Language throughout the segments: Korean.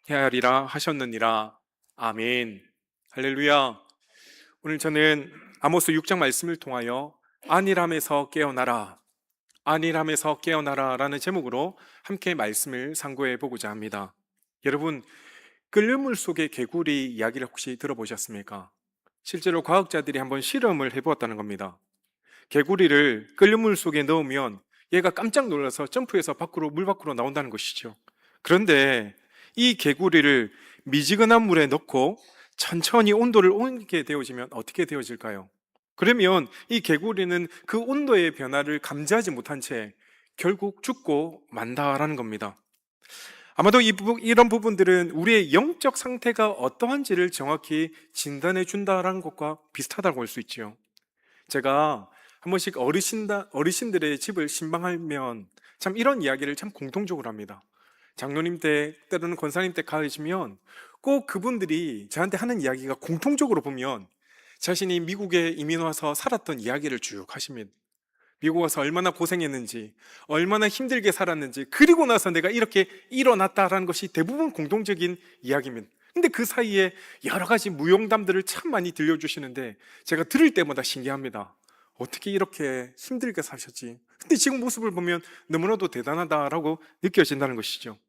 헤아리라 하셨느니라. 아멘. 할렐루야. 오늘 저는 아모스 6장 말씀을 통하여 안일함에서 깨어나라, 안일함에서 깨어나라 라는 제목으로 함께 말씀을 상고해 보고자 합니다. 여러분, 끓는 물 속의 개구리 이야기를 혹시 들어보셨습니까? 실제로 과학자들이 한번 실험을 해보았다는 겁니다. 개구리를 끓는 물 속에 넣으면 얘가 깜짝 놀라서 점프해서 물 밖으로 나온다는 것이죠. 그런데 이 개구리를 미지근한 물에 넣고 천천히 온도를 올리게 되어지면 어떻게 되어질까요? 그러면 이 개구리는 그 온도의 변화를 감지하지 못한 채 결국 죽고 만다라는 겁니다. 아마도 이런 부분들은 우리의 영적 상태가 어떠한지를 정확히 진단해 준다라는 것과 비슷하다고 할 수 있지요. 제가 한 번씩 어르신들의 집을 신방하면 참 이런 이야기를 참 공통적으로 합니다. 장로님 때, 때로는 권사님 때 가시면 꼭 그분들이 저한테 하는 이야기가 공통적으로 보면 자신이 미국에 이민 와서 살았던 이야기를 쭉 하십니다. 미국 와서 얼마나 고생했는지, 얼마나 힘들게 살았는지, 그리고 나서 내가 이렇게 일어났다라는 것이 대부분 공통적인 이야기입니다. 근데 그 사이에 여러 가지 무용담들을 참 많이 들려주시는데 제가 들을 때마다 신기합니다. 어떻게 이렇게 힘들게 사셨지? 근데 지금 모습을 보면 너무나도 대단하다라고 느껴진다는 것이죠.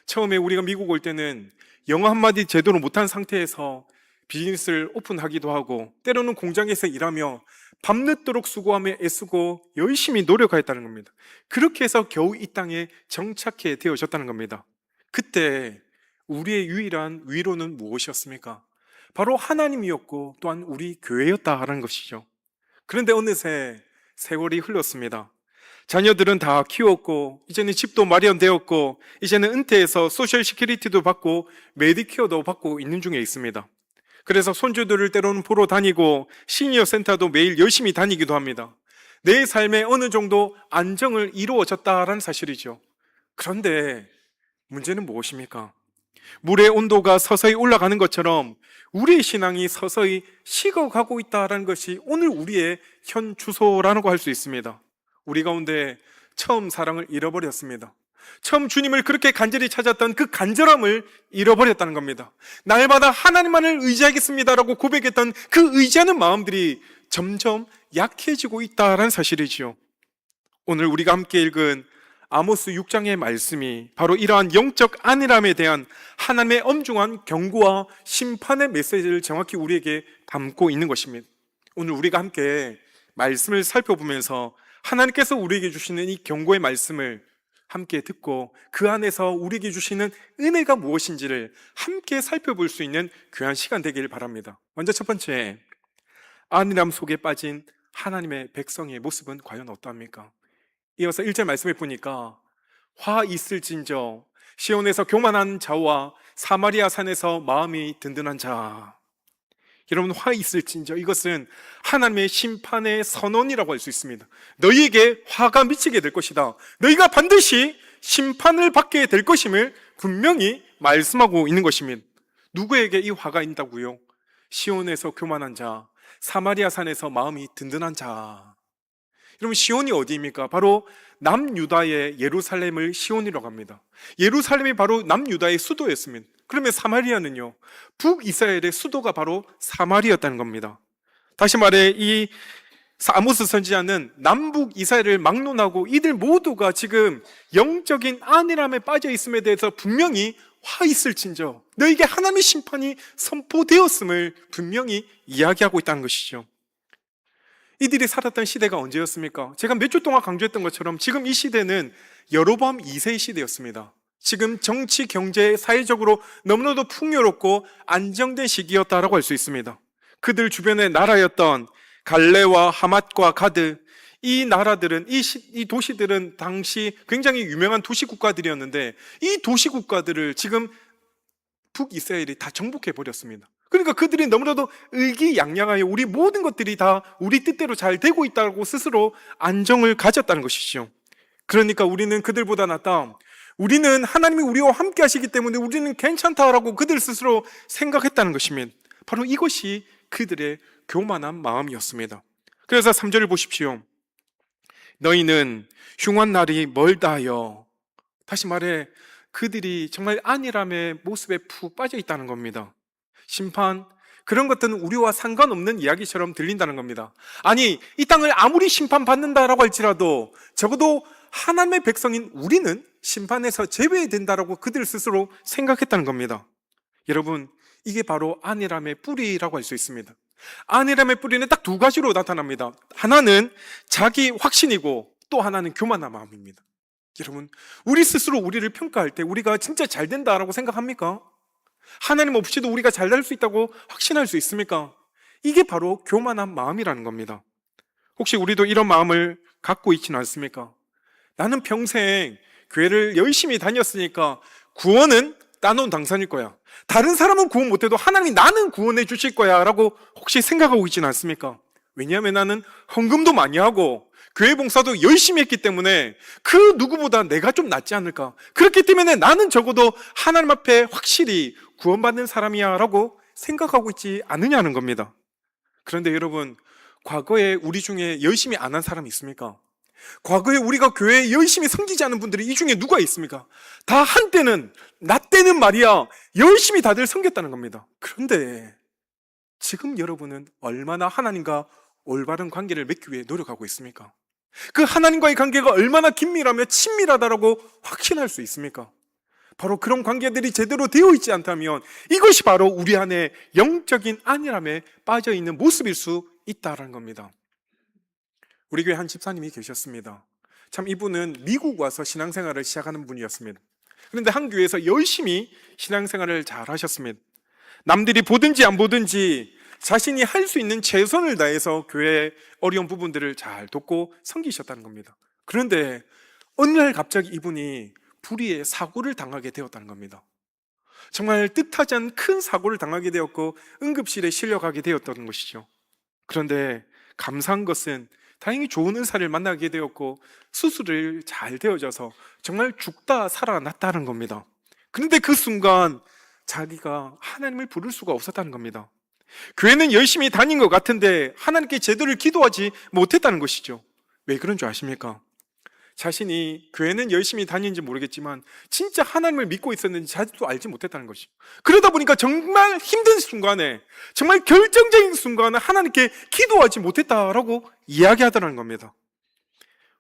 처음에 우리가 미국 올 때는 영어 한마디 제대로 못한 상태에서 비즈니스를 오픈하기도 하고 때로는 공장에서 일하며 밤늦도록 수고하며 애쓰고 열심히 노력하였다는 겁니다. 그렇게 해서 겨우 이 땅에 정착해 되어졌다는 겁니다. 그때 우리의 유일한 위로는 무엇이었습니까? 바로 하나님이었고 또한 우리 교회였다라는 것이죠. 그런데 어느새 세월이 흘렀습니다. 자녀들은 다 키웠고 이제는 집도 마련되었고 이제는 은퇴해서 소셜 시큐리티도 받고 메디케어도 받고 있는 중에 있습니다. 그래서 손주들을 때로는 보러 다니고 시니어 센터도 매일 열심히 다니기도 합니다. 내 삶에 어느 정도 안정을 이루어졌다라는 사실이죠. 그런데 문제는 무엇입니까? 물의 온도가 서서히 올라가는 것처럼 우리의 신앙이 서서히 식어가고 있다는 것이 오늘 우리의 현 주소라고 할 수 있습니다. 우리 가운데 처음 사랑을 잃어버렸습니다. 처음 주님을 그렇게 간절히 찾았던 그 간절함을 잃어버렸다는 겁니다. 날마다 하나님만을 의지하겠습니다라고 고백했던 그 의지하는 마음들이 점점 약해지고 있다는 사실이지요. 오늘 우리가 함께 읽은 아모스 6장의 말씀이 바로 이러한 영적 안일함에 대한 하나님의 엄중한 경고와 심판의 메시지를 정확히 우리에게 담고 있는 것입니다. 오늘 우리가 함께 말씀을 살펴보면서 하나님께서 우리에게 주시는 이 경고의 말씀을 함께 듣고 그 안에서 우리에게 주시는 은혜가 무엇인지를 함께 살펴볼 수 있는 귀한 시간 되기를 바랍니다. 먼저 첫 번째, 안일함 속에 빠진 하나님의 백성의 모습은 과연 어떠합니까? 이어서 1절 말씀을 보니까 화 있을진저 시온에서 교만한 자와 사마리아 산에서 마음이 든든한 자. 여러분, 화 있을진저, 이것은 하나님의 심판의 선언이라고 할 수 있습니다. 너희에게 화가 미치게 될 것이다. 너희가 반드시 심판을 받게 될 것임을 분명히 말씀하고 있는 것입니다. 누구에게 이 화가 있다고요? 시온에서 교만한 자, 사마리아 산에서 마음이 든든한 자. 여러분, 시온이 어디입니까? 바로 남유다의 예루살렘을 시온이라고 합니다. 예루살렘이 바로 남유다의 수도였습니다. 그러면 사마리아는요, 북이스라엘의 수도가 바로 사마리아였다는 겁니다. 다시 말해 이 아모스 선지자는 남북 이스라엘을 막론하고 이들 모두가 지금 영적인 안일함에 빠져 있음에 대해서 분명히 화 있을진저 너에게 하나님의 심판이 선포되었음을 분명히 이야기하고 있다는 것이죠. 이들이 살았던 시대가 언제였습니까? 제가 몇 주 동안 강조했던 것처럼 지금 이 시대는 여로보암 2세의 시대였습니다. 지금 정치, 경제, 사회적으로 너무나도 풍요롭고 안정된 시기였다라고 할 수 있습니다. 그들 주변의 나라였던 갈레와 하맛과 가드, 이 나라들은, 이 도시들은 당시 굉장히 유명한 도시 국가들이었는데 이 도시 국가들을 지금 북이스라엘이 다 정복해 버렸습니다. 그러니까 그들이 너무나도 의기양양하여 우리 모든 것들이 다 우리 뜻대로 잘 되고 있다고 스스로 안정을 가졌다는 것이죠. 그러니까 우리는 그들보다 낫다, 우리는 하나님이 우리와 함께 하시기 때문에 우리는 괜찮다라고 그들 스스로 생각했다는 것입니다. 바로 이것이 그들의 교만한 마음이었습니다. 그래서 3절을 보십시오. 너희는 흉한 날이 멀다 하여, 다시 말해 그들이 정말 안일함의 모습에 푹 빠져 있다는 겁니다. 심판, 그런 것들은 우리와 상관없는 이야기처럼 들린다는 겁니다. 아니, 이 땅을 아무리 심판받는다라고 할지라도 적어도 하나님의 백성인 우리는 심판에서 제외된다라고 그들 스스로 생각했다는 겁니다. 여러분, 이게 바로 안일함의 뿌리라고 할 수 있습니다. 안일함의 뿌리는 딱 두 가지로 나타납니다. 하나는 자기 확신이고 또 하나는 교만한 마음입니다. 여러분, 우리 스스로 우리를 평가할 때 우리가 진짜 잘 된다라고 생각합니까? 하나님 없이도 우리가 잘 될 수 있다고 확신할 수 있습니까? 이게 바로 교만한 마음이라는 겁니다. 혹시 우리도 이런 마음을 갖고 있지는 않습니까? 나는 평생 교회를 열심히 다녔으니까 구원은 따놓은 당산일 거야. 다른 사람은 구원 못해도 하나님이 나는 구원해 주실 거야 라고 혹시 생각하고 있지는 않습니까? 왜냐하면 나는 헌금도 많이 하고 교회 봉사도 열심히 했기 때문에 그 누구보다 내가 좀 낫지 않을까. 그렇기 때문에 나는 적어도 하나님 앞에 확실히 구원받는 사람이야 라고 생각하고 있지 않느냐는 겁니다. 그런데 여러분, 과거에 우리 중에 열심히 안 한 사람이 있습니까? 과거에 우리가 교회에 열심히 섬기지 않은 분들이 이 중에 누가 있습니까? 다 한때는, 나 때는 말이야, 열심히 다들 섬겼다는 겁니다. 그런데 지금 여러분은 얼마나 하나님과 올바른 관계를 맺기 위해 노력하고 있습니까? 그 하나님과의 관계가 얼마나 긴밀하며 친밀하다라고 확신할 수 있습니까? 바로 그런 관계들이 제대로 되어 있지 않다면 이것이 바로 우리 안에 영적인 안일함에 빠져 있는 모습일 수 있다는 겁니다. 우리 교회 한 집사님이 계셨습니다. 참 이분은 미국 와서 신앙생활을 시작하는 분이었습니다. 그런데 한 교회에서 열심히 신앙생활을 잘 하셨습니다. 남들이 보든지 안 보든지 자신이 할 수 있는 최선을 다해서 교회의 어려운 부분들을 잘 돕고 섬기셨다는 겁니다. 그런데 어느 날 갑자기 이분이 불의의 사고를 당하게 되었다는 겁니다. 정말 뜻하지 않은 큰 사고를 당하게 되었고 응급실에 실려가게 되었다는 것이죠. 그런데 감사한 것은 다행히 좋은 의사를 만나게 되었고 수술을 잘 되어져서 정말 죽다 살아났다는 겁니다. 그런데 그 순간 자기가 하나님을 부를 수가 없었다는 겁니다. 교회는 열심히 다닌 것 같은데 하나님께 제대로 기도하지 못했다는 것이죠. 왜 그런 줄 아십니까? 자신이 교회는 열심히 다니는지 모르겠지만 진짜 하나님을 믿고 있었는지 자기도 알지 못했다는 것이죠. 그러다 보니까 정말 힘든 순간에, 정말 결정적인 순간에 하나님께 기도하지 못했다라고 이야기하더라는 겁니다.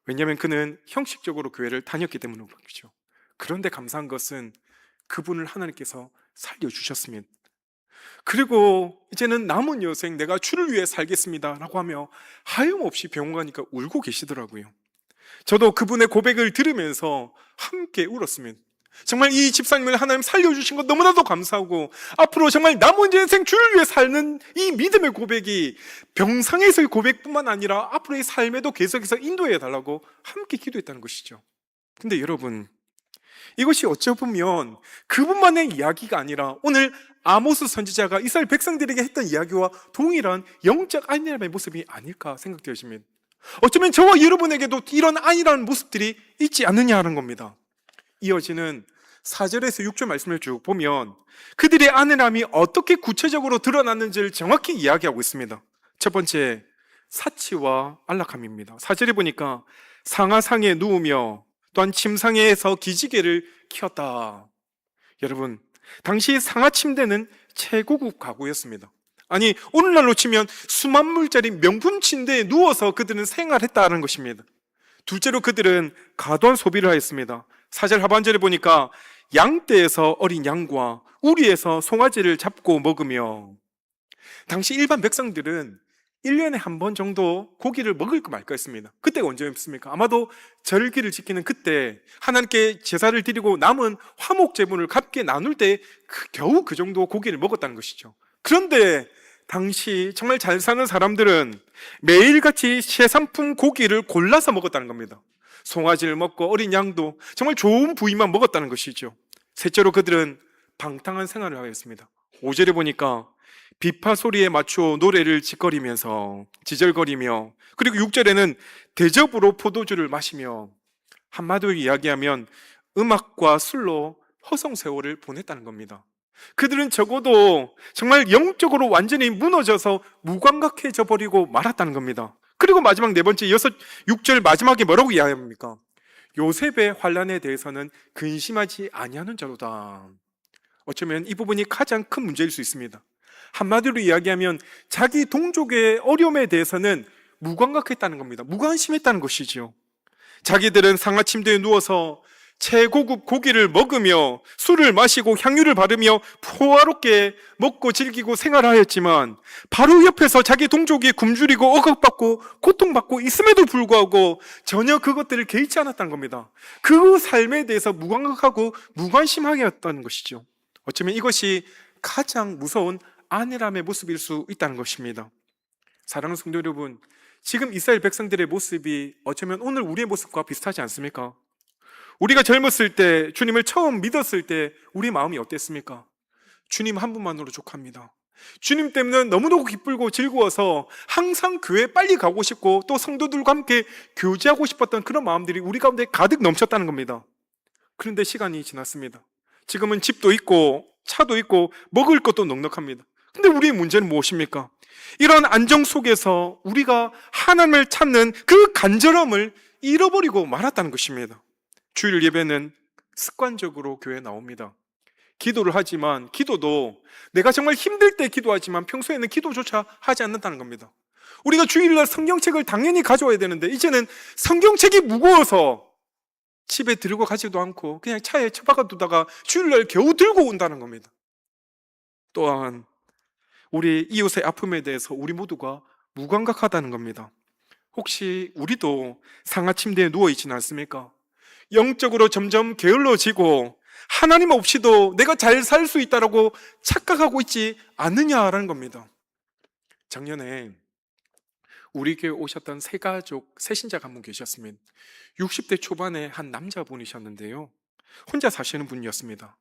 왜냐하면 그는 형식적으로 교회를 다녔기 때문이죠. 그런데 감사한 것은 그분을 하나님께서 살려주셨습니다. 그리고 이제는 남은 여생 내가 주를 위해 살겠습니다 라고 하며 하염없이 병원 가니까 울고 계시더라고요. 저도 그분의 고백을 들으면서 함께 울었습니다. 정말 이 집사님을 하나님 살려주신 것 너무나도 감사하고 앞으로 정말 남은 인생 주를 위해 사는 이 믿음의 고백이 병상에서의 고백뿐만 아니라 앞으로의 삶에도 계속해서 인도해 달라고 함께 기도했다는 것이죠. 근데 여러분, 이것이 어쩌보면 그분만의 이야기가 아니라 오늘 아모스 선지자가 이스라엘 백성들에게 했던 이야기와 동일한 영적 안일함의 모습이 아닐까 생각되어집니다. 어쩌면 저와 여러분에게도 이런 안일한 모습들이 있지 않느냐 하는 겁니다. 이어지는 4절에서 6절 말씀을 쭉 보면 그들의 안일함이 어떻게 구체적으로 드러났는지를 정확히 이야기하고 있습니다. 첫 번째, 사치와 안락함입니다. 4절에 보니까 상하상에 누우며 또한 침상에서 기지개를 키웠다. 여러분, 당시 상하 침대는 최고급 가구였습니다. 아니, 오늘날로 치면 수만 불짜리 명품 침대에 누워서 그들은 생활했다는 것입니다. 둘째로 그들은 과도한 소비를 하였습니다. 4절 하반절에 보니까 양떼에서 어린 양과 우리에서 송아지를 잡고 먹으며, 당시 일반 백성들은 1년에 한 번 정도 고기를 먹을까 말까 했습니다. 그때가 언제였습니까? 아마도 절기를 지키는 그때 하나님께 제사를 드리고 남은 화목 제물을 값게 나눌 때 겨우 그 정도 고기를 먹었다는 것이죠. 그런데 당시 정말 잘 사는 사람들은 매일같이 새상품 고기를 골라서 먹었다는 겁니다. 송아지를 먹고 어린 양도 정말 좋은 부위만 먹었다는 것이죠. 셋째로 그들은 방탕한 생활을 하였습니다. 5절에 보니까 비파 소리에 맞추어 노래를 지절거리며, 그리고 6절에는 대접으로 포도주를 마시며, 한마디로 이야기하면 음악과 술로 허송세월을 보냈다는 겁니다. 그들은 적어도 정말 영적으로 완전히 무너져서 무감각해져 버리고 말았다는 겁니다. 그리고 마지막 네 번째 6절 마지막에 뭐라고 이야기합니까? 요셉의 환난에 대해서는 근심하지 아니하는 자로다. 어쩌면 이 부분이 가장 큰 문제일 수 있습니다. 한마디로 이야기하면 자기 동족의 어려움에 대해서는 무감각했다는 겁니다. 무관심했다는 것이죠. 자기들은 상하 침대에 누워서 최고급 고기를 먹으며 술을 마시고 향유를 바르며 포화롭게 먹고 즐기고 생활하였지만 바로 옆에서 자기 동족이 굶주리고 억압받고 고통받고 있음에도 불구하고 전혀 그것들을 개의치 않았다는 겁니다. 그 삶에 대해서 무감각하고 무관심하였다는 것이죠. 어쩌면 이것이 가장 무서운 안일함의 모습일 수 있다는 것입니다. 사랑하는 성도 여러분, 지금 이스라엘 백성들의 모습이 어쩌면 오늘 우리의 모습과 비슷하지 않습니까? 우리가 젊었을 때, 주님을 처음 믿었을 때 우리 마음이 어땠습니까? 주님 한 분만으로 족합니다. 주님 때문에 너무너무 기쁘고 즐거워서 항상 교회에 빨리 가고 싶고 또 성도들과 함께 교제하고 싶었던 그런 마음들이 우리 가운데 가득 넘쳤다는 겁니다. 그런데 시간이 지났습니다. 지금은 집도 있고 차도 있고 먹을 것도 넉넉합니다. 근데 우리의 문제는 무엇입니까? 이런 안정 속에서 우리가 하나님을 찾는 그 간절함을 잃어버리고 말았다는 것입니다. 주일 예배는 습관적으로 교회에 나옵니다. 기도를 하지만 기도도 내가 정말 힘들 때 기도하지만 평소에는 기도조차 하지 않는다는 겁니다. 우리가 주일날 성경책을 당연히 가져와야 되는데 이제는 성경책이 무거워서 집에 들고 가지도 않고 그냥 차에 처박아 두다가 주일날 겨우 들고 온다는 겁니다. 또한 우리 이웃의 아픔에 대해서 우리 모두가 무감각하다는 겁니다. 혹시 우리도 상하 침대에 누워있지는 않습니까? 영적으로 점점 게을러지고 하나님 없이도 내가 잘 살 수 있다라고 착각하고 있지 않느냐라는 겁니다. 작년에 우리 교회 오셨던 새가족, 새신자가 한 분 계셨습니다. 60대 초반의 한 남자분이셨는데요. 혼자 사시는 분이었습니다.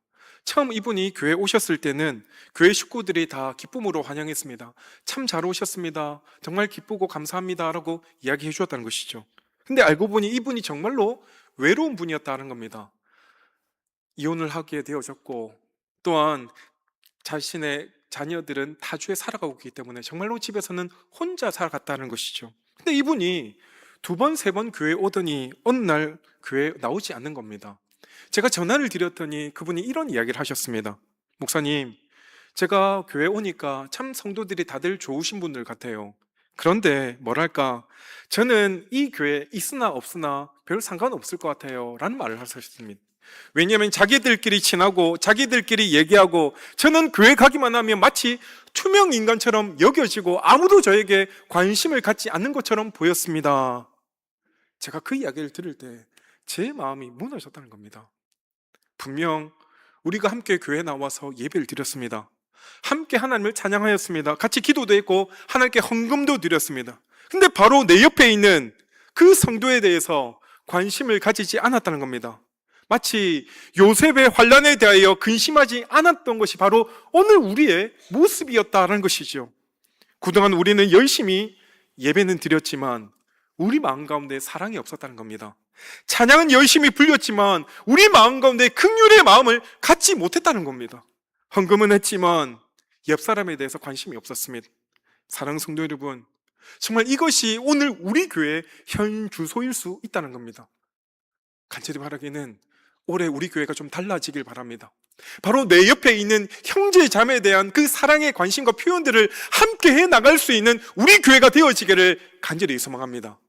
처음 이분이 교회에 오셨을 때는 교회 식구들이 다 기쁨으로 환영했습니다. 참 잘 오셨습니다. 정말 기쁘고 감사합니다. 라고 이야기해 주었다는 것이죠. 근데 알고 보니 이분이 정말로 외로운 분이었다는 겁니다. 이혼을 하게 되어졌고 또한 자신의 자녀들은 타주에 살아가고 있기 때문에 정말로 집에서는 혼자 살아갔다는 것이죠. 근데 이분이 두 번, 세 번 교회에 오더니 어느 날 교회에 나오지 않는 겁니다. 제가 전화를 드렸더니 그분이 이런 이야기를 하셨습니다. 목사님, 제가 교회 오니까 참 성도들이 다들 좋으신 분들 같아요. 그런데 뭐랄까, 저는 이 교회에 있으나 없으나 별 상관없을 것 같아요 라는 말을 하셨습니다. 왜냐하면 자기들끼리 친하고 자기들끼리 얘기하고 저는 교회 가기만 하면 마치 투명 인간처럼 여겨지고 아무도 저에게 관심을 갖지 않는 것처럼 보였습니다. 제가 그 이야기를 들을 때 제 마음이 무너졌다는 겁니다. 분명 우리가 함께 교회에 나와서 예배를 드렸습니다. 함께 하나님을 찬양하였습니다. 같이 기도도 했고 하나님께 헌금도 드렸습니다. 근데 바로 내 옆에 있는 그 성도에 대해서 관심을 가지지 않았다는 겁니다. 마치 요셉의 환난에 대하여 근심하지 않았던 것이 바로 오늘 우리의 모습이었다는 것이죠. 그동안 우리는 열심히 예배는 드렸지만 우리 마음 가운데 사랑이 없었다는 겁니다. 찬양은 열심히 불렸지만 우리 마음 가운데 긍휼의 마음을 갖지 못했다는 겁니다. 헌금은 했지만 옆 사람에 대해서 관심이 없었습니다. 사랑하는 성도 여러분, 정말 이것이 오늘 우리 교회의 현 주소일 수 있다는 겁니다. 간절히 바라기는 올해 우리 교회가 좀 달라지길 바랍니다. 바로 내 옆에 있는 형제 자매에 대한 그 사랑의 관심과 표현들을 함께 해 나갈 수 있는 우리 교회가 되어지기를 간절히 소망합니다.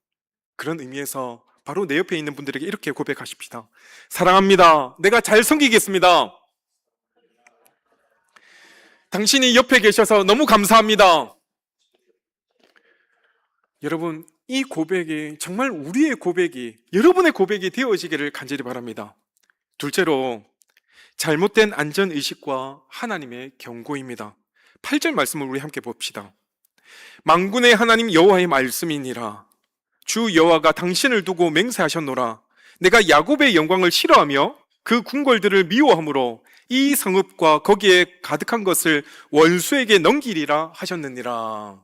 그런 의미에서 바로 내 옆에 있는 분들에게 이렇게 고백하십시다. 사랑합니다. 내가 잘 섬기겠습니다. 당신이 옆에 계셔서 너무 감사합니다. 여러분, 이 고백이 정말 우리의 고백이, 여러분의 고백이 되어지기를 간절히 바랍니다. 둘째로, 잘못된 안전의식과 하나님의 경고입니다. 8절 말씀을 우리 함께 봅시다. 만군의 하나님 여호와의 말씀이니라. 주 여호와가 당신을 두고 맹세하셨노라. 내가 야곱의 영광을 싫어하며 그 궁궐들을 미워하므로 이 성읍과 거기에 가득한 것을 원수에게 넘기리라 하셨느니라.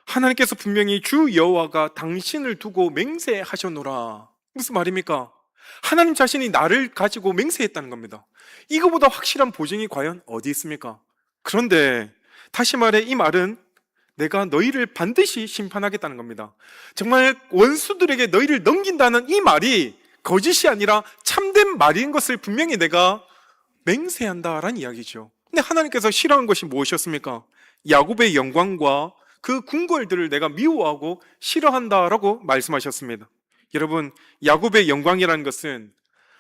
하나님께서 분명히 주 여호와가 당신을 두고 맹세하셨노라. 무슨 말입니까? 하나님 자신이 나를 가지고 맹세했다는 겁니다. 이거보다 확실한 보증이 과연 어디 있습니까? 그런데 다시 말해 이 말은 내가 너희를 반드시 심판하겠다는 겁니다. 정말 원수들에게 너희를 넘긴다는 이 말이 거짓이 아니라 참된 말인 것을 분명히 내가 맹세한다라는 이야기죠. 근데 하나님께서 싫어하는 것이 무엇이었습니까? 야곱의 영광과 그 궁궐들을 내가 미워하고 싫어한다라고 말씀하셨습니다. 여러분, 야곱의 영광이라는 것은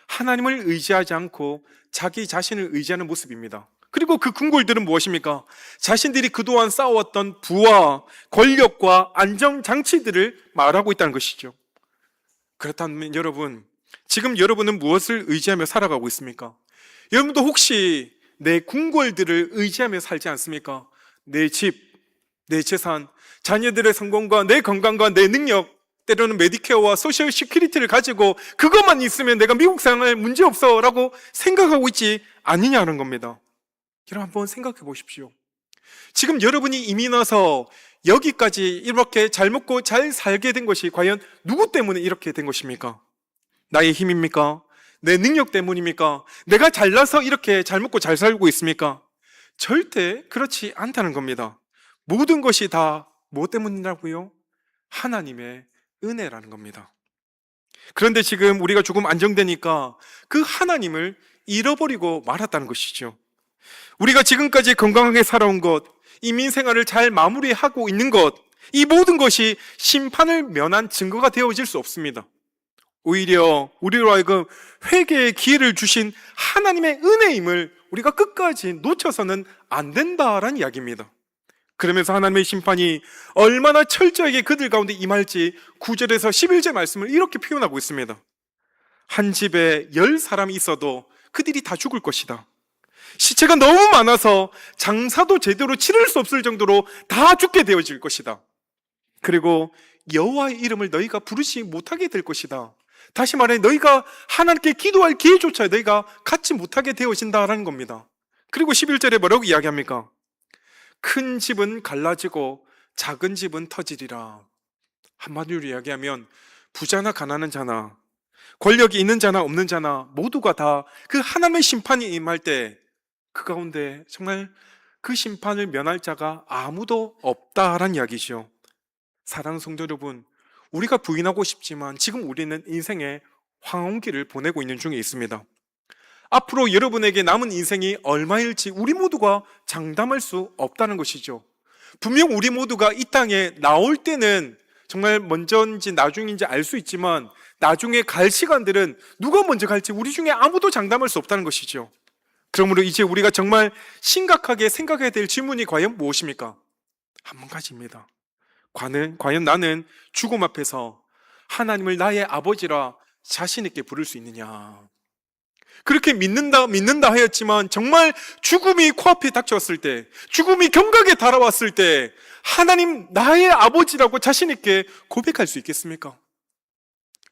하나님을 의지하지 않고 자기 자신을 의지하는 모습입니다. 그리고 그 궁궐들은 무엇입니까? 자신들이 그동안 쌓아왔던 부와 권력과 안정장치들을 말하고 있다는 것이죠. 그렇다면 여러분, 지금 여러분은 무엇을 의지하며 살아가고 있습니까? 여러분도 혹시 내 궁궐들을 의지하며 살지 않습니까? 내 집, 내 재산, 자녀들의 성공과 내 건강과 내 능력, 때로는 메디케어와 소셜 시큐리티를 가지고 그것만 있으면 내가 미국 생활 문제없어 라고 생각하고 있지 않느냐는 겁니다. 여러분 한번 생각해 보십시오. 지금 여러분이 이민 와서 여기까지 이렇게 잘 먹고 잘 살게 된 것이 과연 누구 때문에 이렇게 된 것입니까? 나의 힘입니까? 내 능력 때문입니까? 내가 잘나서 이렇게 잘 먹고 잘 살고 있습니까? 절대 그렇지 않다는 겁니다. 모든 것이 다 뭐 때문이라고요? 하나님의 은혜라는 겁니다. 그런데 지금 우리가 조금 안정되니까 그 하나님을 잃어버리고 말았다는 것이죠. 우리가 지금까지 건강하게 살아온 것, 이민 생활을 잘 마무리하고 있는 것, 이 모든 것이 심판을 면한 증거가 되어질 수 없습니다. 오히려 우리로 하여금 회개의 기회를 주신 하나님의 은혜임을 우리가 끝까지 놓쳐서는 안 된다라는 이야기입니다. 그러면서 하나님의 심판이 얼마나 철저하게 그들 가운데 임할지 9절에서 11절 말씀을 이렇게 표현하고 있습니다. 한 집에 10사람이 있어도 그들이 다 죽을 것이다. 시체가 너무 많아서 장사도 제대로 치를 수 없을 정도로 다 죽게 되어질 것이다. 그리고 여호와의 이름을 너희가 부르지 못하게 될 것이다. 다시 말해 너희가 하나님께 기도할 기회조차 너희가 갖지 못하게 되어진다라는 겁니다. 그리고 11절에 뭐라고 이야기합니까? 큰 집은 갈라지고 작은 집은 터지리라. 한마디로 이야기하면 부자나 가난한 자나 권력이 있는 자나 없는 자나 모두가 다 그 하나님의 심판이 임할 때 그 가운데 정말 그 심판을 면할 자가 아무도 없다라는 이야기죠. 사랑하는 성도 여러분, 우리가 부인하고 싶지만 지금 우리는 인생의 황혼기를 보내고 있는 중에 있습니다. 앞으로 여러분에게 남은 인생이 얼마일지 우리 모두가 장담할 수 없다는 것이죠. 분명 우리 모두가 이 땅에 나올 때는 정말 먼저인지 나중인지 알 수 있지만 나중에 갈 시간들은 누가 먼저 갈지 우리 중에 아무도 장담할 수 없다는 것이죠. 그러므로 이제 우리가 정말 심각하게 생각해야 될 질문이 과연 무엇입니까? 한 가지입니다. 과연 나는 죽음 앞에서 하나님을 나의 아버지라 자신 있게 부를 수 있느냐? 그렇게 믿는다 하였지만 정말 죽음이 코앞에 닥쳤을 때, 죽음이 경각에 달아왔을 때 하나님 나의 아버지라고 자신 있게 고백할 수 있겠습니까?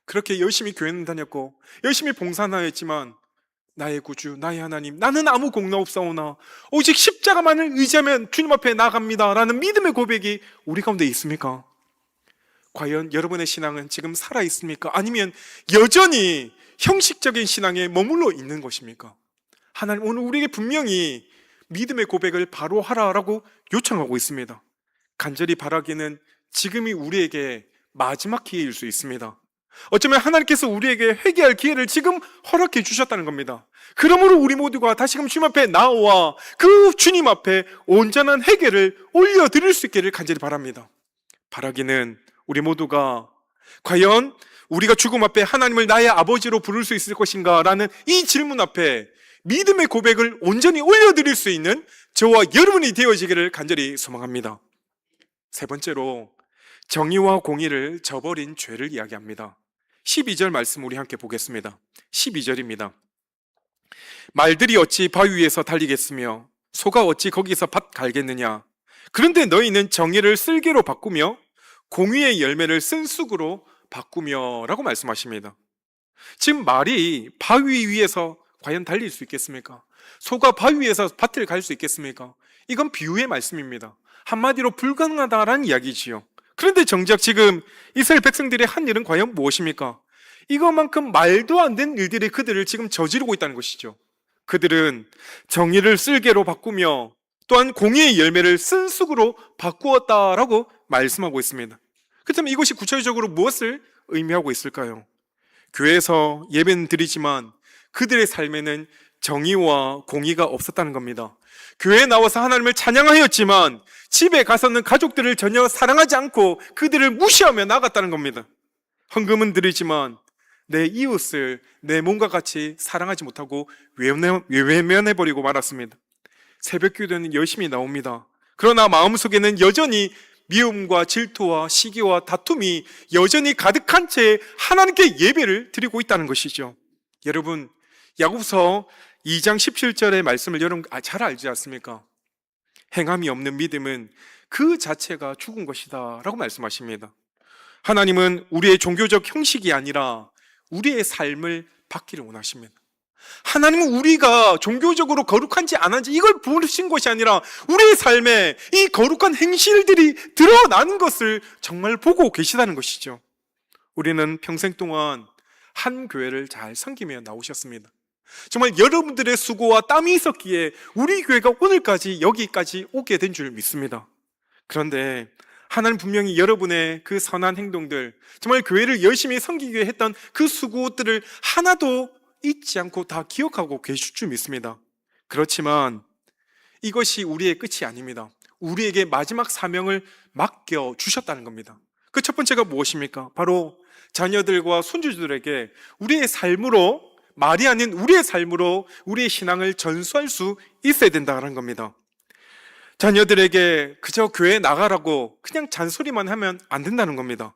그렇게 열심히 교회는 다녔고 열심히 봉사나 했지만 나의 구주, 나의 하나님, 나는 아무 공로 없사오나 오직 십자가만을 의지하면 주님 앞에 나아갑니다 라는 믿음의 고백이 우리 가운데 있습니까? 과연 여러분의 신앙은 지금 살아있습니까? 아니면 여전히 형식적인 신앙에 머물러 있는 것입니까? 하나님 오늘 우리에게 분명히 믿음의 고백을 바로 하라라고 요청하고 있습니다. 간절히 바라기는 지금이 우리에게 마지막 기회일 수 있습니다. 어쩌면 하나님께서 우리에게 회개할 기회를 지금 허락해 주셨다는 겁니다. 그러므로 우리 모두가 다시금 주님 앞에 나와 그 주님 앞에 온전한 회개를 올려드릴 수 있기를 간절히 바랍니다. 바라기는 우리 모두가 과연 우리가 죽음 앞에 하나님을 나의 아버지로 부를 수 있을 것인가 라는 이 질문 앞에 믿음의 고백을 온전히 올려드릴 수 있는 저와 여러분이 되어지기를 간절히 소망합니다. 세 번째로 정의와 공의를 저버린 죄를 이야기합니다. 12절 말씀 우리 함께 보겠습니다. 12절입니다. 말들이 어찌 바위 위에서 달리겠으며 소가 어찌 거기서 밭 갈겠느냐. 그런데 너희는 정의를 쓸개로 바꾸며 공의의 열매를 쓴쑥으로 바꾸며 라고 말씀하십니다. 지금 말이 바위 위에서 과연 달릴 수 있겠습니까? 소가 바위 위에서 밭을 갈 수 있겠습니까? 이건 비유의 말씀입니다. 한마디로 불가능하다라는 이야기지요. 그런데 정작 지금 이스라엘 백성들의 한 일은 과연 무엇입니까? 이것만큼 말도 안 되는 일들이 그들을 지금 저지르고 있다는 것이죠. 그들은 정의를 쓸개로 바꾸며 또한 공의의 열매를 쓴쑥으로 바꾸었다라고 말씀하고 있습니다. 그렇다면 이것이 구체적으로 무엇을 의미하고 있을까요? 교회에서 예배는 드리지만 그들의 삶에는 정의와 공의가 없었다는 겁니다. 교회에 나와서 하나님을 찬양하였지만 집에 가서는 가족들을 전혀 사랑하지 않고 그들을 무시하며 나갔다는 겁니다. 헌금은 드리지만 내 이웃을 내 몸과 같이 사랑하지 못하고 외면해버리고 말았습니다. 새벽 기도는 열심히 나옵니다. 그러나 마음속에는 여전히 미움과 질투와 시기와 다툼이 여전히 가득한 채 하나님께 예배를 드리고 있다는 것이죠. 여러분, 야고보서 2장 17절의 말씀을 여러분 잘 알지 않습니까? 행함이 없는 믿음은 그 자체가 죽은 것이다 라고 말씀하십니다. 하나님은 우리의 종교적 형식이 아니라 우리의 삶을 받기를 원하십니다. 하나님은 우리가 종교적으로 거룩한지 안 한지 이걸 보신 것이 아니라 우리의 삶에 이 거룩한 행실들이 드러나는 것을 정말 보고 계시다는 것이죠. 우리는 평생 동안 한 교회를 잘 섬기며 나오셨습니다. 정말 여러분들의 수고와 땀이 있었기에 우리 교회가 오늘까지 여기까지 오게 된 줄 믿습니다. 그런데 하나님 분명히 여러분의 그 선한 행동들, 정말 교회를 열심히 섬기기 위해 했던 그 수고들을 하나도 잊지 않고 다 기억하고 계실 줄 믿습니다. 그렇지만 이것이 우리의 끝이 아닙니다. 우리에게 마지막 사명을 맡겨 주셨다는 겁니다. 그 첫 번째가 무엇입니까? 바로 자녀들과 손주들에게 우리의 삶으로, 말이 아닌 우리의 삶으로 우리의 신앙을 전수할 수 있어야 된다는 겁니다. 자녀들에게 그저 교회에 나가라고 그냥 잔소리만 하면 안 된다는 겁니다.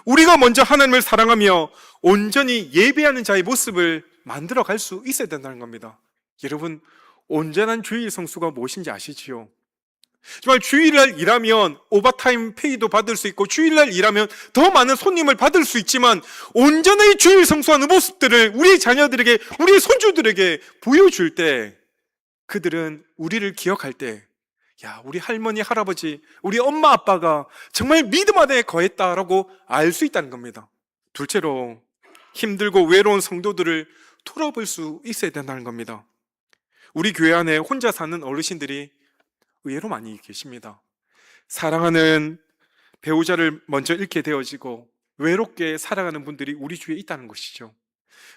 우리가 먼저 하나님을 사랑하며 온전히 예배하는 자의 모습을 만들어 갈 수 있어야 된다는 겁니다. 여러분, 온전한 주일 성수가 무엇인지 아시지요? 정말 주일날 일하면 오버타임 페이도 받을 수 있고 주일날 일하면 더 많은 손님을 받을 수 있지만 온전히 주일 성수하는 모습들을 우리 자녀들에게, 우리 손주들에게 보여줄 때 그들은 우리를 기억할 때 야, 우리 할머니, 할아버지, 우리 엄마, 아빠가 정말 믿음 안에 거했다라고 알 수 있다는 겁니다. 둘째로 힘들고 외로운 성도들을 돌아볼 수 있어야 된다는 겁니다. 우리 교회 안에 혼자 사는 어르신들이 의외로 많이 계십니다. 사랑하는 배우자를 먼저 잃게 되어지고 외롭게 살아가는 분들이 우리 주위에 있다는 것이죠.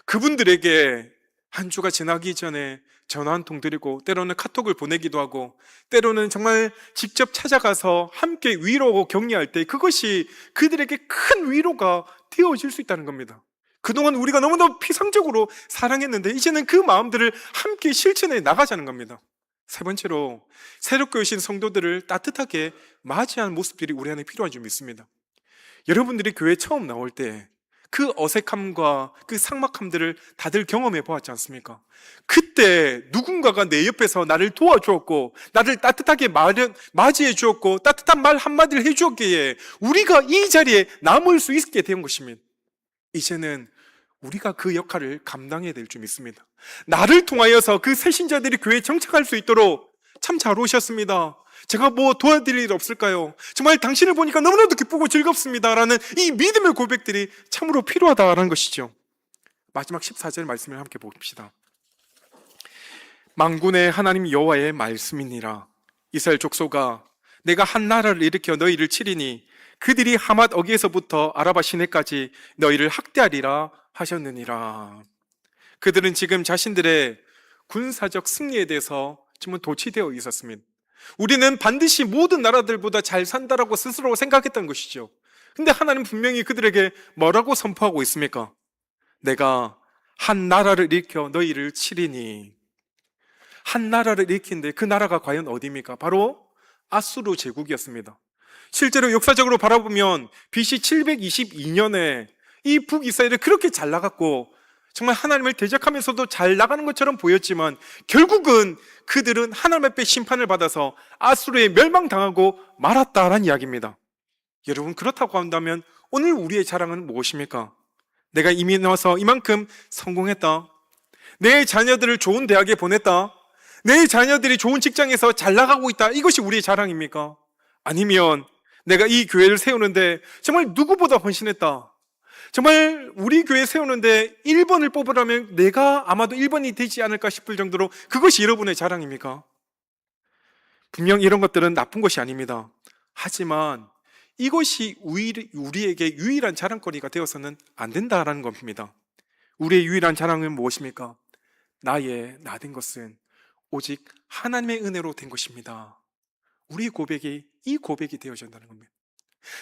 그분들에게 한 주가 지나기 전에 전화 한 통 드리고 때로는 카톡을 보내기도 하고 때로는 정말 직접 찾아가서 함께 위로하고 격려할 때 그것이 그들에게 큰 위로가 되어질 수 있다는 겁니다. 그동안 우리가 너무너무 피상적으로 사랑했는데 이제는 그 마음들을 함께 실천해 나가자는 겁니다. 세 번째로 새롭게 오신 성도들을 따뜻하게 맞이하는 모습들이 우리 안에 필요한 줄 믿습니다. 여러분들이 교회 처음 나올 때 그 어색함과 그 삭막함들을 다들 경험해 보았지 않습니까? 그때 누군가가 내 옆에서 나를 도와주었고 나를 따뜻하게 맞이해 주었고 따뜻한 말 한마디를 해 주었기에 우리가 이 자리에 남을 수 있게 된 것입니다. 이제는 우리가 그 역할을 감당해야 될 줄 믿습니다. 나를 통하여서 그 새신자들이 교회에 정착할 수 있도록 참 잘 오셨습니다. 제가 뭐 도와드릴 일 없을까요? 정말 당신을 보니까 너무나도 기쁘고 즐겁습니다 라는 이 믿음의 고백들이 참으로 필요하다라는 것이죠. 마지막 14절 말씀을 함께 봅시다. 만군의 하나님 여호와의 말씀이니라. 이스라엘 족속아, 내가 한 나라를 일으켜 너희를 치리니 그들이 하맛 어기에서부터 아라바 시내까지 너희를 학대하리라 하셨느니라. 그들은 지금 자신들의 군사적 승리에 대해서 지금 도취되어 있었습니다. 우리는 반드시 모든 나라들보다 잘 산다라고 스스로 생각했던 것이죠. 근데 하나님 분명히 그들에게 뭐라고 선포하고 있습니까? 내가 한 나라를 일으켜 너희를 치리니. 한 나라를 일으키는데 그 나라가 과연 어디입니까? 바로 아수르 제국이었습니다. 실제로 역사적으로 바라보면 BC 722년에 이 북이스라엘이 그렇게 잘 나갔고 정말 하나님을 대적하면서도 잘 나가는 것처럼 보였지만 결국은 그들은 하나님 앞에 심판을 받아서 아수르에 멸망당하고 말았다라는 이야기입니다. 여러분, 그렇다고 한다면 오늘 우리의 자랑은 무엇입니까? 내가 이미 나와서 이만큼 성공했다. 내 자녀들을 좋은 대학에 보냈다. 내 자녀들이 좋은 직장에서 잘 나가고 있다. 이것이 우리의 자랑입니까? 아니면 내가 이 교회를 세우는데 정말 누구보다 헌신했다. 정말 우리 교회 세우는데 1번을 뽑으라면 내가 아마도 1번이 되지 않을까 싶을 정도로 그것이 여러분의 자랑입니까? 분명 이런 것들은 나쁜 것이 아닙니다. 하지만 이것이 우리에게 유일한 자랑거리가 되어서는 안 된다라는 겁니다. 우리의 유일한 자랑은 무엇입니까? 나의 나 된 것은 오직 하나님의 은혜로 된 것입니다. 우리의 고백이 이 고백이 되어야 한다는 겁니다.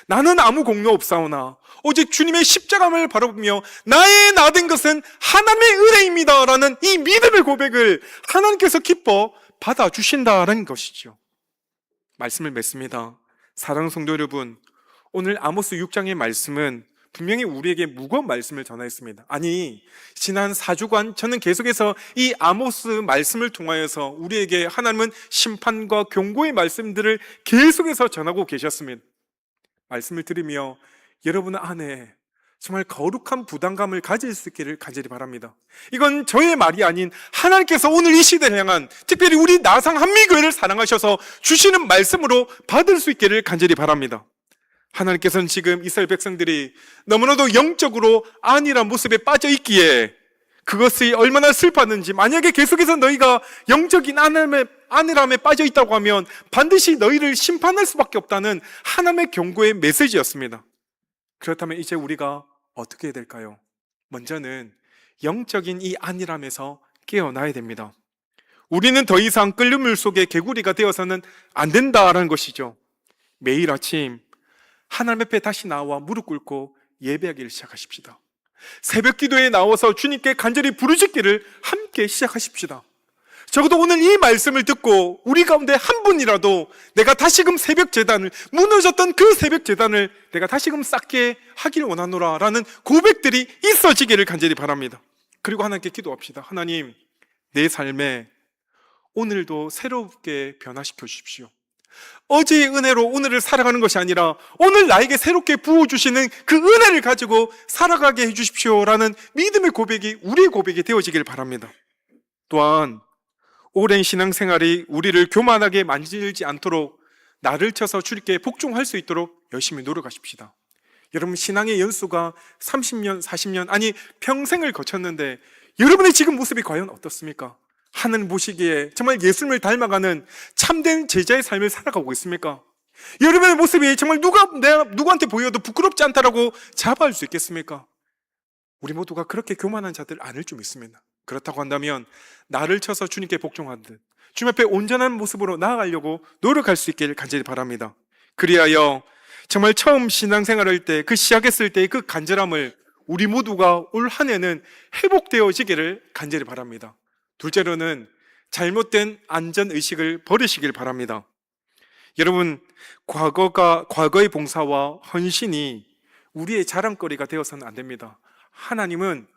나는 아무 공로 없사오나 오직 주님의 십자가를 바라보며 나의 나 된 것은 하나님의 은혜입니다 라는 이 믿음의 고백을 하나님께서 기뻐 받아주신다는 것이죠. 말씀을 맺습니다. 사랑하는 성도 여러분, 오늘 아모스 6장의 말씀은 분명히 우리에게 무거운 말씀을 전하였습니다. 아니, 지난 4주간 저는 계속해서 이 아모스 말씀을 통하여서 우리에게 하나님은 심판과 경고의 말씀들을 계속해서 전하고 계셨습니다. 말씀을 들으며 여러분 안에 정말 거룩한 부담감을 가질 수 있기를 간절히 바랍니다. 이건 저의 말이 아닌 하나님께서 오늘 이 시대를 향한, 특별히 우리 나상 한미교회를 사랑하셔서 주시는 말씀으로 받을 수 있기를 간절히 바랍니다. 하나님께서는 지금 이스라엘 백성들이 너무나도 영적으로 안이란 모습에 빠져 있기에 그것이 얼마나 슬펐는지, 만약에 계속해서 너희가 영적인 안이람에 빠져 있다고 하면 반드시 너희를 심판할 수밖에 없다는 하나님의 경고의 메시지였습니다. 그렇다면 이제 우리가 어떻게 해야 될까요? 먼저는 영적인 이 안이람에서 깨어나야 됩니다. 우리는 더 이상 끓는 물 속의 개구리가 되어서는 안 된다라는 것이죠. 매일 아침 하나님 앞에 다시 나와 무릎 꿇고 예배하기를 시작하십시다. 새벽 기도에 나와서 주님께 간절히 부르짖기를 함께 시작하십시다. 적어도 오늘 이 말씀을 듣고 우리 가운데 한 분이라도 내가 다시금 새벽 제단을, 무너졌던 그 새벽 제단을 내가 다시금 쌓게 하기를 원하노라 라는 고백들이 있어지기를 간절히 바랍니다. 그리고 하나님께 기도합시다. 하나님, 내 삶에 오늘도 새롭게 변화시켜 주십시오. 어제의 은혜로 오늘을 살아가는 것이 아니라 오늘 나에게 새롭게 부어주시는 그 은혜를 가지고 살아가게 해주십시오 라는 믿음의 고백이 우리의 고백이 되어지길 바랍니다. 또한 오랜 신앙생활이 우리를 교만하게 만들지 않도록 나를 쳐서 주님께 복종할 수 있도록 열심히 노력하십시다. 여러분, 신앙의 연수가 30년, 40년, 아니 평생을 거쳤는데 여러분의 지금 모습이 과연 어떻습니까? 하나님 보시기에 정말 예수님을 닮아가는 참된 제자의 삶을 살아가고 있습니까? 여러분의 모습이 정말 내가 누구한테 보여도 부끄럽지 않다라고 자부할 수 있겠습니까? 우리 모두가 그렇게 교만한 자들 아닐 줄 믿습니다. 그렇다고 한다면 나를 쳐서 주님께 복종하듯 주님 앞에 온전한 모습으로 나아가려고 노력할 수 있기를 간절히 바랍니다. 그리하여 정말 처음 신앙생활할 때 그 시작했을 때의 그 간절함을 우리 모두가 올 한 해는 회복되어지기를 간절히 바랍니다. 둘째로는 잘못된 안전의식을 버리시길 바랍니다. 여러분, 과거의 봉사와 헌신이 우리의 자랑거리가 되어서는 안 됩니다. 하나님은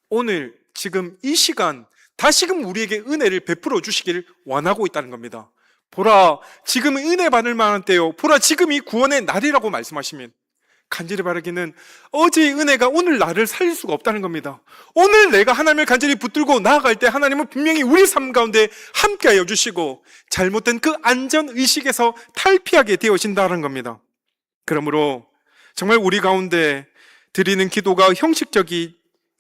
오늘 지금 이 시간 다시금 우리에게 은혜를 베풀어 주시기를 원하고 있다는 겁니다. 보라, 지금 은혜 받을 만한 때요, 보라 지금이 구원의 날이라고 말씀하시면 간절히 바라기는 어제의 은혜가 오늘 나를 살릴 수가 없다는 겁니다. 오늘 내가 하나님을 간절히 붙들고 나아갈 때 하나님은 분명히 우리 삶 가운데 함께하여 주시고 잘못된 그 안전의식에서 탈피하게 되어진다는 겁니다. 그러므로 정말 우리 가운데 드리는 기도가 형식적이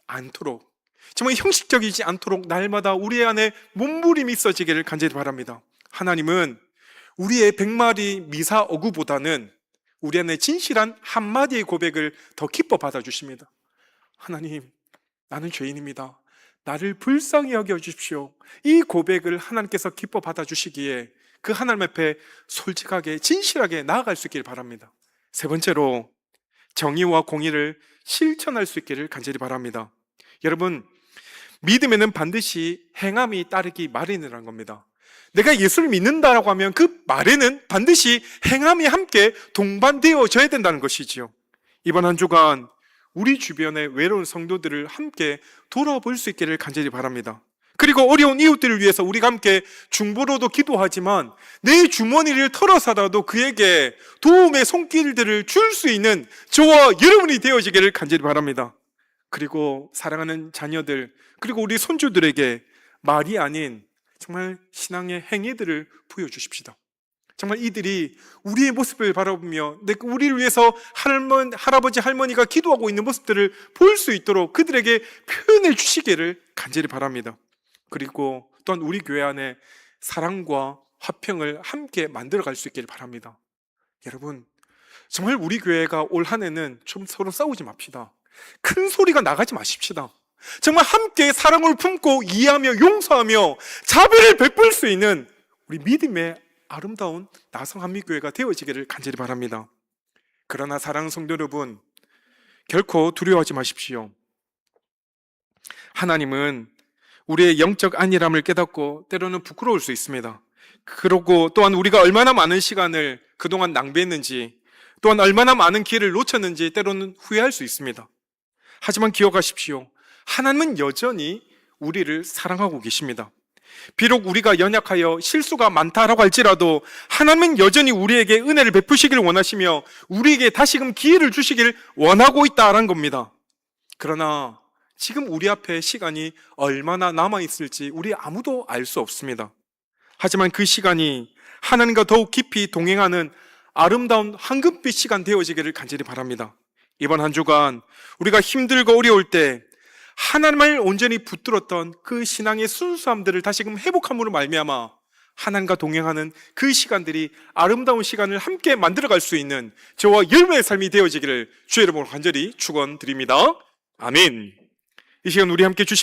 않도록, 정말 형식적이지 않도록 날마다 우리 안에 몸부림이 있어지기를 간절히 바랍니다. 하나님은 우리의 100마리 미사 어구보다는 우리 안에 진실한 한마디의 고백을 더 기뻐 받아주십니다. 하나님, 나는 죄인입니다. 나를 불쌍히 여겨주십시오. 이 고백을 하나님께서 기뻐 받아주시기에 그 하나님 앞에 솔직하게 진실하게 나아갈 수 있기를 바랍니다. 세 번째로 정의와 공의를 실천할 수 있기를 간절히 바랍니다. 여러분, 믿음에는 반드시 행함이 따르기 마련이라는 겁니다. 내가 예수를 믿는다라고 하면 그 말에는 반드시 행함이 함께 동반되어져야 된다는 것이지요. 이번 한 주간 우리 주변의 외로운 성도들을 함께 돌아볼 수 있기를 간절히 바랍니다. 그리고 어려운 이웃들을 위해서 우리가 함께 중보로도 기도하지만 내 주머니를 털어서라도 그에게 도움의 손길들을 줄 수 있는 저와 여러분이 되어지기를 간절히 바랍니다. 그리고 사랑하는 자녀들, 그리고 우리 손주들에게 말이 아닌 정말 신앙의 행위들을 보여주십시다. 정말 이들이 우리의 모습을 바라보며 우리를 위해서 할아버지, 할머니가 기도하고 있는 모습들을 볼 수 있도록 그들에게 표현해 주시기를 간절히 바랍니다. 그리고 또한 우리 교회 안에 사랑과 화평을 함께 만들어갈 수 있기를 바랍니다. 여러분, 정말 우리 교회가 올 한 해는 좀 서로 싸우지 맙시다. 큰 소리가 나가지 마십시다. 정말 함께 사랑을 품고 이해하며 용서하며 자비를 베풀 수 있는 우리 믿음의 아름다운 나성 한미교회가 되어지기를 간절히 바랍니다. 그러나 사랑하는 성도 여러분, 결코 두려워하지 마십시오. 하나님은 우리의 영적 안일함을 깨닫고 때로는 부끄러울 수 있습니다. 그러고 또한 우리가 얼마나 많은 시간을 그동안 낭비했는지, 또한 얼마나 많은 기회를 놓쳤는지 때로는 후회할 수 있습니다. 하지만 기억하십시오. 하나님은 여전히 우리를 사랑하고 계십니다. 비록 우리가 연약하여 실수가 많다라고 할지라도 하나님은 여전히 우리에게 은혜를 베푸시기를 원하시며 우리에게 다시금 기회를 주시기를 원하고 있다라는 겁니다. 그러나 지금 우리 앞에 시간이 얼마나 남아있을지 우리 아무도 알 수 없습니다. 하지만 그 시간이 하나님과 더욱 깊이 동행하는 아름다운 황금빛 시간 되어지기를 간절히 바랍니다. 이번 한 주간 우리가 힘들고 어려울 때 하나님을 온전히 붙들었던 그 신앙의 순수함들을 다시금 회복함으로 말미암아 하나님과 동행하는 그 시간들이 아름다운 시간을 함께 만들어갈 수 있는 저와 열매의 삶이 되어지기를 주의 이름으로 간절히 축원드립니다. 아멘. 이 시간 우리 함께 주신